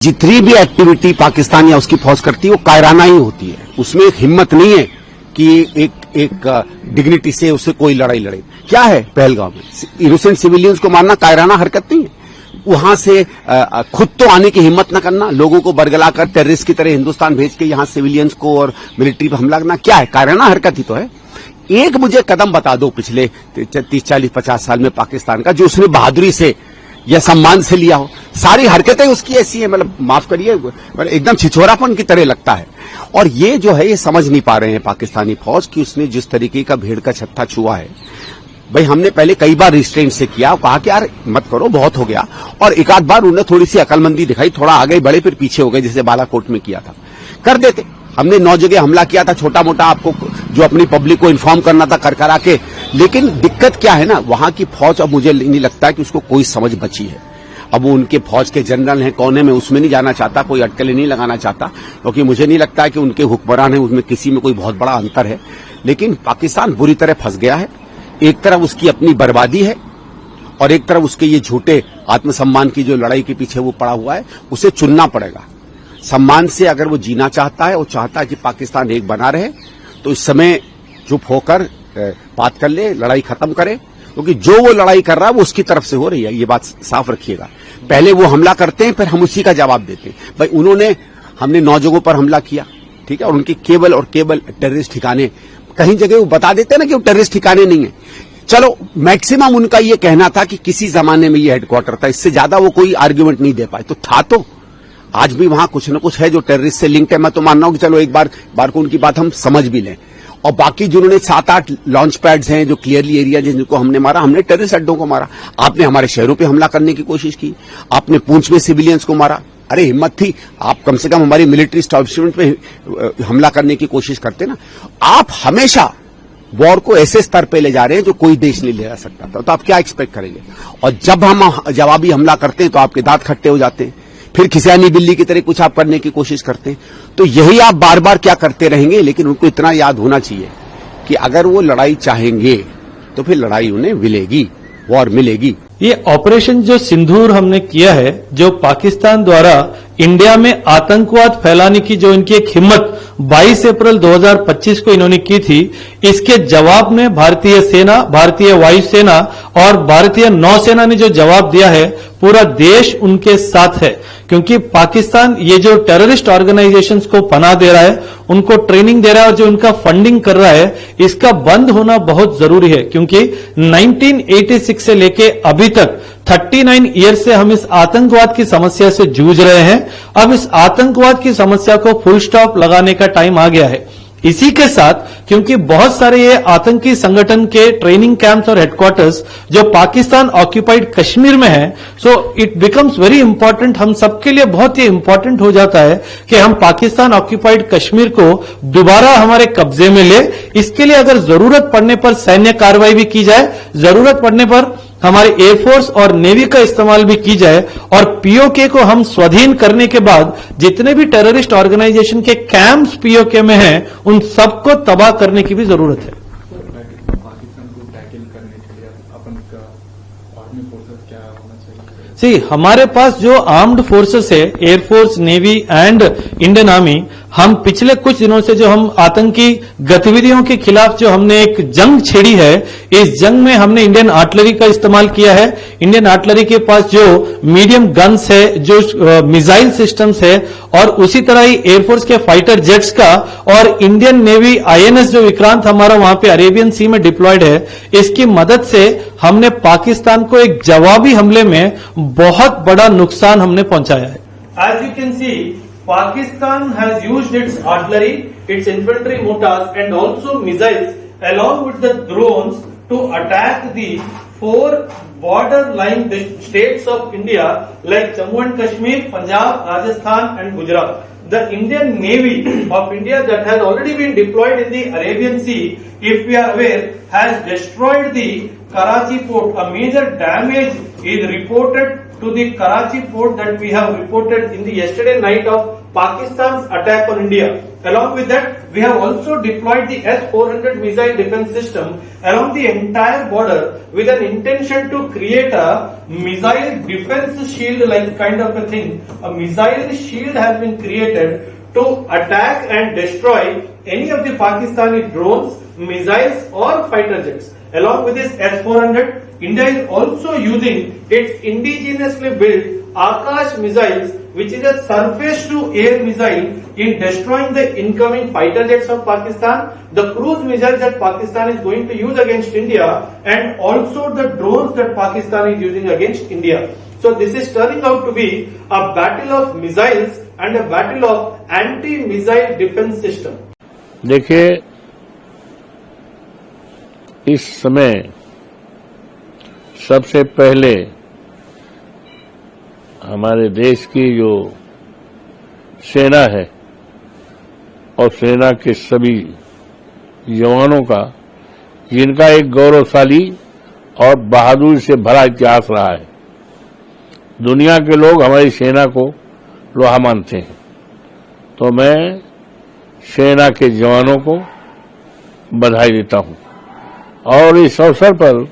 जितनी भी एक्टिविटी पाकिस्तान या उसकी फौज करती है वो कायराना ही होती है। उसमें एक हिम्मत नहीं है कि एक डिग्निटी से उससे कोई लड़ाई लड़े। क्या है पहलगाम में इनोसेंट सिविलियंस को मारना कायराना हरकत नहीं है। वहां से खुद तो आने की हिम्मत न करना, लोगों को बरगलाकर टेररिस्ट की तरह हिंदुस्तान भेज के यहां सिविलियंस को और मिलिट्री पर हमला करना क्या है? कायराना हरकत ही तो है। एक मुझे कदम बता दो पिछले 30, 40, 50 साल में पाकिस्तान का जो उसने बहादुरी से या सम्मान से लिया हो। सारी हरकतें उसकी ऐसी है, मतलब माफ करिए, एकदम छिछोरापन की तरह लगता है। और ये जो है ये समझ नहीं पा रहे हैं पाकिस्तानी फौज की उसने जिस तरीके का भेड़ का छत्ता छुआ है। भाई हमने पहले कई बार रिस्ट्रेंट से किया, कहा कि यार मत करो, बहुत हो गया। और एक आध बार उन्हें थोड़ी सी अकलमंदी दिखाई, थोड़ा आगे बढ़े फिर पीछे हो गए, जैसे बालाकोट में किया था। कर देते, हमने 9 जगह हमला किया था, छोटा मोटा आपको जो अपनी पब्लिक को इन्फॉर्म करना था कर करा के। लेकिन दिक्कत क्या है ना, वहां की फौज अब मुझे नहीं लगता कि उसको कोई समझ बची है। अब वो उनके फौज के जनरल हैं, कौन है, मैं उसमें नहीं जाना चाहता, कोई अटकलें नहीं लगाना चाहता, क्योंकि मुझे नहीं लगता कि उनके हुक्मरान हैं उसमें किसी में कोई बहुत बड़ा अंतर है। लेकिन पाकिस्तान बुरी तरह फंस गया है। एक तरफ उसकी अपनी बर्बादी है और एक तरफ उसके ये झूठे आत्मसम्मान की जो लड़ाई के पीछे वो पड़ा हुआ है, उसे चुनना पड़ेगा। सम्मान से अगर वो जीना चाहता है, वो चाहता है कि पाकिस्तान एक बना रहे, तो इस समय चुप होकर बात कर ले, लड़ाई खत्म करे, क्योंकि जो वो लड़ाई कर रहा है वो उसकी तरफ से हो रही है। ये बात साफ रखिएगा। पहले वो हमला करते हैं, फिर हम उसी का जवाब देते हैं। भाई हमने 9 जगहों पर हमला किया, ठीक है, और उनके केवल टेररिस्ट ठिकाने, कहीं जगह वो बता देते हैं ना कि वो टेररिस्ट ठिकाने नहीं है। चलो मैक्सिमम उनका ये कहना था कि किसी जमाने में ये हेडक्वार्टर था, इससे ज्यादा वो कोई आर्ग्यूमेंट नहीं दे पाए। तो था तो आज भी वहां कुछ न कुछ है जो टेररिस्ट से लिंक है। मैं तो मान रहा हूं कि चलो एक बार को उनकी बात हम समझ भी लें। और बाकी जिन्होंने 7-8 लॉन्च पैड्स हैं जो क्लियरली एरिया जिनको हमने मारा, हमने टेररिस्ट अड्डों को मारा। आपने हमारे शहरों पे हमला करने की कोशिश की, आपने पूंछ में सिविलियंस को मारा। अरे हिम्मत थी, आप कम से कम हमारी मिलिट्री एस्टैब्लिशमेंट पे हमला करने की कोशिश करते ना। आप हमेशा वॉर को ऐसे स्तर पे ले जा रहे हैं जो कोई देश नहीं ले जा सकता था। तो आप क्या एक्सपेक्ट करेंगे? और जब हम जवाबी हमला करते हैं तो आपके दांत खट्टे हो जाते हैं, फिर खिसियानी बिल्ली की तरह कुछ आप करने की कोशिश करते हैं। तो यही आप बार बार क्या करते रहेंगे। लेकिन उनको इतना याद होना चाहिए कि अगर वो लड़ाई चाहेंगे तो फिर लड़ाई उन्हें मिलेगी, वॉर मिलेगी। ये ऑपरेशन जो सिंदूर हमने किया है, जो पाकिस्तान द्वारा इंडिया में आतंकवाद फैलाने की जो इनकी एक हिम्मत 22 अप्रैल 2025 को इन्होंने की थी, इसके जवाब में भारतीय सेना, भारतीय वायुसेना और भारतीय नौसेना ने जो जवाब दिया है, पूरा देश उनके साथ है। क्योंकि पाकिस्तान ये जो टेररिस्ट ऑर्गेनाइजेशंस को पनाह दे रहा है, उनको ट्रेनिंग दे रहा है और जो उनका फंडिंग कर रहा है, इसका बंद होना बहुत जरूरी है। क्योंकि 1986 से लेके अभी तक 39 ईयर से हम इस आतंकवाद की समस्या से जूझ रहे हैं। अब इस आतंकवाद की समस्या को फुल स्टॉप लगाने का टाइम आ गया है। इसी के साथ क्योंकि बहुत सारे ये आतंकी संगठन के ट्रेनिंग कैंप्स और हेडक्वार्टर्स जो पाकिस्तान ऑक्यूपाइड कश्मीर में है, so it becomes very important, हम सबके लिए बहुत ही इंपॉर्टेंट हो जाता है कि हम पाकिस्तान ऑक्यूपाइड कश्मीर को दोबारा हमारे कब्जे में ले। इसके लिए अगर जरूरत पड़ने पर सैन्य कार्रवाई भी की जाए, जरूरत पड़ने पर हमारे एयरफोर्स और नेवी का इस्तेमाल भी की जाए, और पीओके को हम स्वाधीन करने के बाद जितने भी टेररिस्ट ऑर्गेनाइजेशन के कैंप्स पीओके में हैं, उन सबको तबाह करने की भी जरूरत है। पाकिस्तान को टैकल करने के लिए अपन का आर्मी फोर्सेस क्या होना चाहिए? सी हमारे पास जो आर्म्ड फोर्सेस है, air force, navy and Indian army, हम पिछले कुछ दिनों से जो हम आतंकी गतिविधियों के खिलाफ जो हमने एक जंग छेड़ी है, इस जंग में हमने इंडियन आर्टिलरी का इस्तेमाल किया है। इंडियन आर्टिलरी के पास जो मीडियम गन्स है, जो मिसाइल सिस्टम्स है, और उसी तरह ही एयरफोर्स के फाइटर जेट्स का, और इंडियन नेवी आईएनएस जो विक्रांत हमारा वहां पे अरेबियन सी में डिप्लॉयड है, इसकी मदद से हमने पाकिस्तान को एक जवाबी हमले में बहुत बड़ा नुकसान हमने पहुंचाया है। As you can see, Pakistan has used its artillery, its infantry mortars and also missiles along with the drones to attack the 4 borderline states of India like Jammu and Kashmir, Punjab, Rajasthan and Gujarat. The Indian Navy of India that has already been deployed in the Arabian Sea, if we are aware, has destroyed the Karachi port. A major damage is reported to the Karachi port that we have reported in the yesterday night of Pakistan's attack on India. Along with that, we have also deployed the S-400 missile defense system along the entire border with an intention to create a missile defense shield like kind of a thing. A missile shield has been created to attack and destroy any of the Pakistani drones, missiles or fighter jets. Along with this S-400, India is also using its indigenously built Akash missiles, which is a surface-to-air missile, in destroying the incoming fighter jets of Pakistan, the cruise missiles that Pakistan is going to use against India, and also the drones that Pakistan is using against India. So this is turning out to be a battle of missiles and a battle of anti-missile defense system. देखिए, इस समय सबसे पहले हमारे देश की जो सेना है और सेना के सभी जवानों का, जिनका एक गौरवशाली और बहादुरी से भरा इतिहास रहा है, दुनिया के लोग हमारी सेना को लोहा मानते हैं। तो मैं सेना के जवानों को बधाई देता हूं। और इस अवसर पर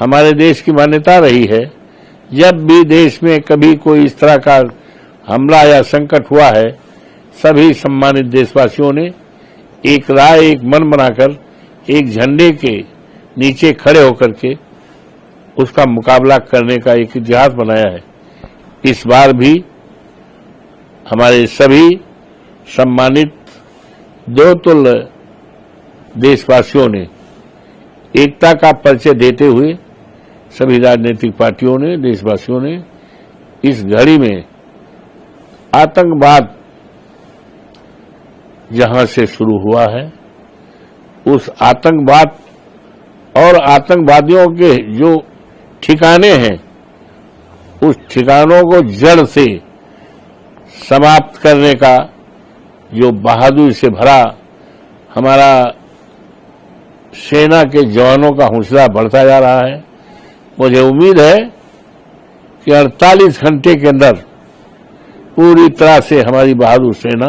हमारे देश की मान्यता रही है, जब भी देश में कभी कोई इस तरह का हमला या संकट हुआ है, सभी सम्मानित देशवासियों ने एक राय, एक मन बनाकर, एक झंडे के नीचे खड़े होकर के उसका मुकाबला करने का एक इतिहास बनाया है। इस बार भी हमारे सभी सम्मानित दो तुल्य देशवासियों ने एकता का परिचय देते हुए, सभी राजनीतिक पार्टियों ने, देशवासियों ने इस घड़ी में आतंकवाद जहां से शुरू हुआ है, उस आतंकवाद और आतंकवादियों के जो ठिकाने हैं, उस ठिकानों को जड़ से समाप्त करने का जो बहादुरी से भरा हमारा सेना के जवानों का हौसला बढ़ता जा रहा है। मुझे उम्मीद है कि 48 घंटे के अंदर पूरी तरह से हमारी बहादुर सेना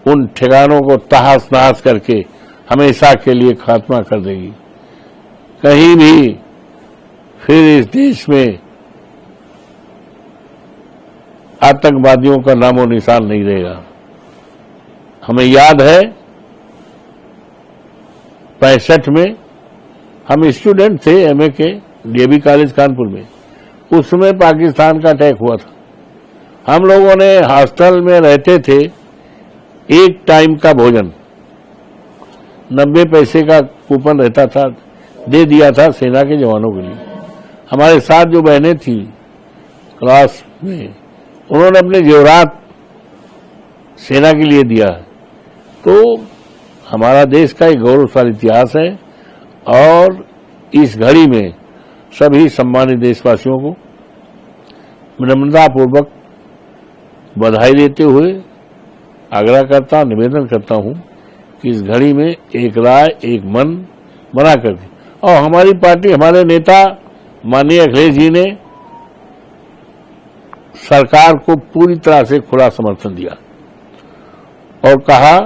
उन ठिकानों को तहस नहस करके हमेशा के लिए खात्मा कर देगी। कहीं भी फिर इस देश में आतंकवादियों का नामो निशान नहीं रहेगा। हमें याद है 65 में हम स्टूडेंट थे एमए के डीएवी कॉलेज कानपुर में, उस समय पाकिस्तान का अटैक हुआ था। हम लोगों ने हॉस्टल में रहते थे, एक टाइम का भोजन 90 पैसे का कूपन रहता था, दे दिया था सेना के जवानों के लिए। हमारे साथ जो बहनें थी क्लास में, उन्होंने अपने जेवरात सेना के लिए दिया है। तो हमारा देश का एक गौरवशाली इतिहास है और इस घड़ी में सभी सम्मानित देशवासियों को विनम्रतापूर्वक बधाई देते हुए आग्रह करता, निवेदन करता हूं कि इस घड़ी में एक राय, एक मन बना कर दी। और हमारी पार्टी, हमारे नेता माननीय अखिलेश जी ने सरकार को पूरी तरह से खुला समर्थन दिया और कहा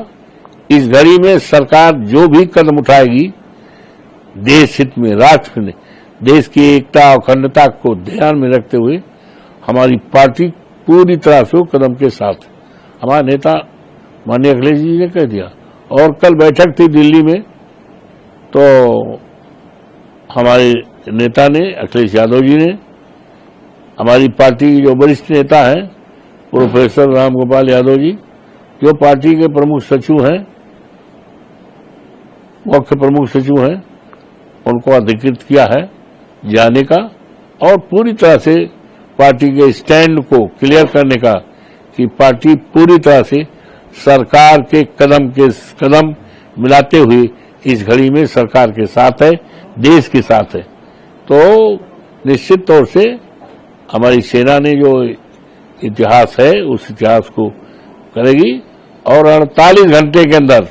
इस घड़ी में सरकार जो भी कदम उठाएगी देश हित में, राष्ट्र में, देश की एकता और अखंडता को ध्यान में रखते हुए हमारी पार्टी पूरी तरह से कदम के साथ। हमारे नेता माननीय अखिलेश जी ने कह दिया। और कल बैठक थी दिल्ली में, तो हमारे नेता ने, अखिलेश यादव जी ने, हमारी पार्टी के जो वरिष्ठ नेता हैं प्रोफेसर राम गोपाल यादव जी, जो पार्टी के प्रमुख सचिव हैं, मुख्य प्रमुख सचिव हैं, उनको अधिकृत किया है जाने का और पूरी तरह से पार्टी के स्टैंड को क्लियर करने का कि पार्टी पूरी तरह से सरकार के कदम मिलाते हुए इस घड़ी में सरकार के साथ है, देश के साथ है। तो निश्चित तौर से हमारी सेना ने जो इतिहास है उस इतिहास को करेगी और 48 घंटे के अंदर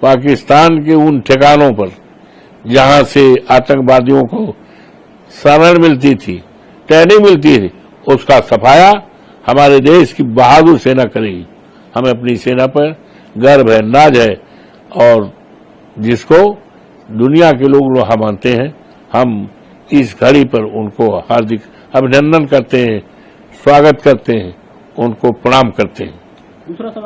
पाकिस्तान के उन ठिकानों पर जहां से आतंकवादियों को शरण मिलती थी, ट्रेनिंग मिलती थी, उसका सफाया हमारे देश की बहादुर सेना करेगी। हमें अपनी सेना पर गर्व है, नाज है, और जिसको दुनिया के लोग लोहा मानते हैं। हम इस घड़ी पर उनको हार्दिक अभिनंदन करते हैं, स्वागत करते हैं, उनको प्रणाम करते हैं।